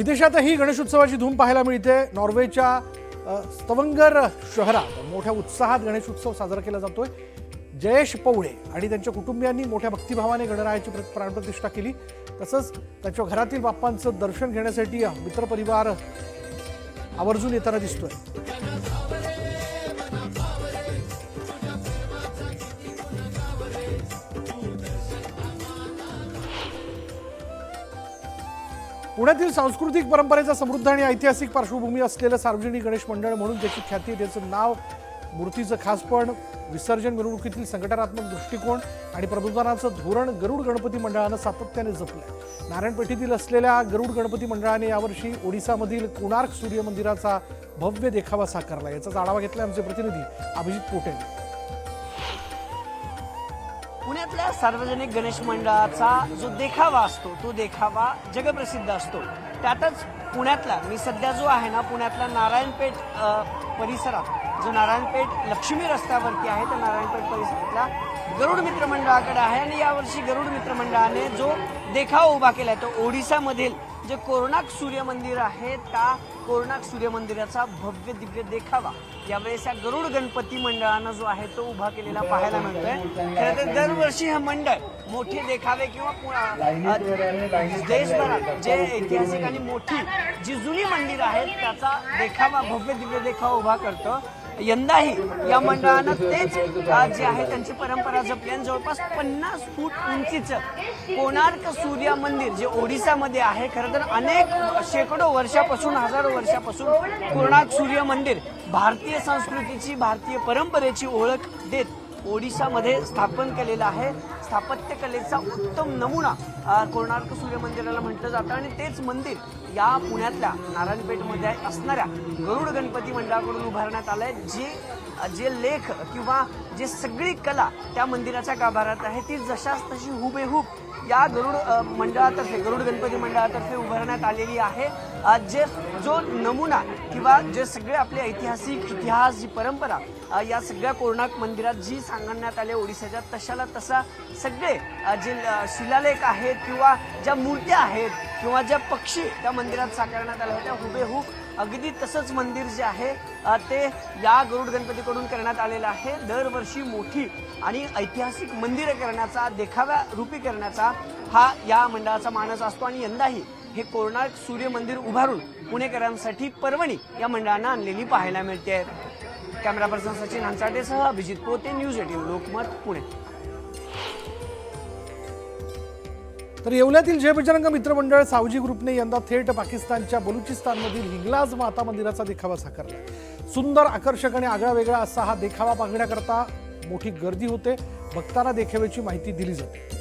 विदेशातही गणेशोत्सवाची धूम पाहायला मिळते। नॉर्वेच्या स्तवंगर शहरात मोठ्या उत्साहात गणेशोत्सव साजरा केला जातोय। जयेश पवळे आणि त्यांच्या कुटुंबियांनी मोठ्या भक्तिभावाने गणरायाची प्राणप्रतिष्ठा केली। तसंच त्यांच्या घरातील बाप्पांचं दर्शन घेण्यासाठी मित्रपरिवार आवर्जून येताना दिसतोय। पुण्यातील सांस्कृतिक परंपरेचा समृद्ध आणि ऐतिहासिक पार्श्वभूमी असलेलं सार्वजनिक गणेश मंडळ म्हणून त्याची ख्याती, त्याचं नाव, मूर्तीचं खासपण, विसर्जन मिरवणुकीतील संघटनात्मक दृष्टिकोन आणि प्रबोधनाचं धोरण गरुड गणपती मंडळानं सातत्याने जपलंय। नारायणपेठेतील असलेल्या गरुड गणपती मंडळाने यावर्षी ओडिसामधील कोणार्क सूर्य मंदिराचा भव्य देखावा साकारला। याचा आढावा घेतला आमचे प्रतिनिधी अभिजित पोटे। पुण्यातल्या सार्वजनिक गणेश मंडळाचा जो देखावा असतो तो देखावा जगप्रसिद्ध असतो। त्यातच पुण्यातला मी सध्या जो आहे ना पुण्यातल्या नारायणपेठ परिसरात जो नारायणपेठ लक्ष्मी रस्त्यावरती आहे त्या नारायणपेठ परिसरातल्या गरुड मित्र मंडळाकडे आहे आणि यावर्षी गरुड मित्र मंडळाने जो देखावा उभा केलाय तो ओडिसामधील जे कोणार्क सूर्य मंदिर आहे त्या कोणार्क सूर्य मंदिराचा भव्य दिव्य देखावा यावेळेस या गरुड गणपती मंडळानं जो आहे तो उभा केलेला पाहायला मिळतोय। खरं तर दरवर्षी हे मंडळ मोठे देखावे किंवा देशभरात जे ऐतिहासिक आणि मोठी जी जुनी मंदिर आहेत त्याचा देखावा भव्य दिव्य देखावा उभा करतो। यंदाही या मंडळानं तेच जे आहे त्यांची परंपरा जपली आणि जवळपास 50 फूट उंचीचं कोणार्क सूर्य मंदिर जे ओडिसामध्ये आहे। खरं तर अनेक शेकडो वर्षापासून हजारो वर्षापासून कोणार्क सूर्य मंदिर भारतीय संस्कृतीची भारतीय परंपरेची ओळख देत ओडिसामध्ये स्थापन केलेला आहे। स्थापत्य कलेचा उत्तम नमुना कोणार्क सूर्य मंदिराला म्हटलं जातं आणि तेच मंदिर या पुण्यातल्या नारायणपेठमध्ये असणाऱ्या गरुड गणपती मंडळाकडून उभारण्यात आलंय। जे लेख किंवा जे सगळी कला त्या मंदिराच्या गाभाऱ्यात आहे ती जशाच तशी हुबेहूब या गरुड मंडळातर्फे गरुड गणपती मंडळातर्फे उभारण्यात आलेली आहे। जो नमुना किंवा जे सगळे आपले ऐतिहासिक इतिहास जी परंपरा या सगळ्या कोणार्क मंदिरात जी सांगण्यात आले ओडिसाच्या तशाला तसा सगळे जे शिलालेख आहेत किंवा ज्या मूर्त्या आहेत किंवा ज्या पक्षी त्या मंदिरात साकारण्यात आल्या होत्या हुबेहूब अगदी तसंच मंदिर जे आहे ते या गरुड गणपतीकडून करण्यात आलेलं आहे। दरवर्षी मोठी आणि ऐतिहासिक मंदिरं करण्याचा देखाव्या रूपी करण्याचा हा या मंडळाचा मानस असतो आणि यंदाही हे कोणार्क सूर्य मंदिर उभारून पुणेकरांसाठी पर्वणी या मंडळानं आणलेली पाहायला मिळते। कॅमेरा पर्सन सचिन हंसाटेसह अभिजित पोते, न्यूज 18 लोकमत, पुणे। तर येवल्यातील जय बजरंग मित्रमंडळ सावजी ग्रुपने यंदा थेट पाकिस्तानच्या बलुचिस्तानमधील हिंगलाज माता मंदिराचा देखावा साकारला। सुंदर, आकर्षक आणि आगळा वेगळा असा हा देखावा पाहण्याकरता मोठी गर्दी होते। भक्तांना देखाव्याची माहिती दिली जाते।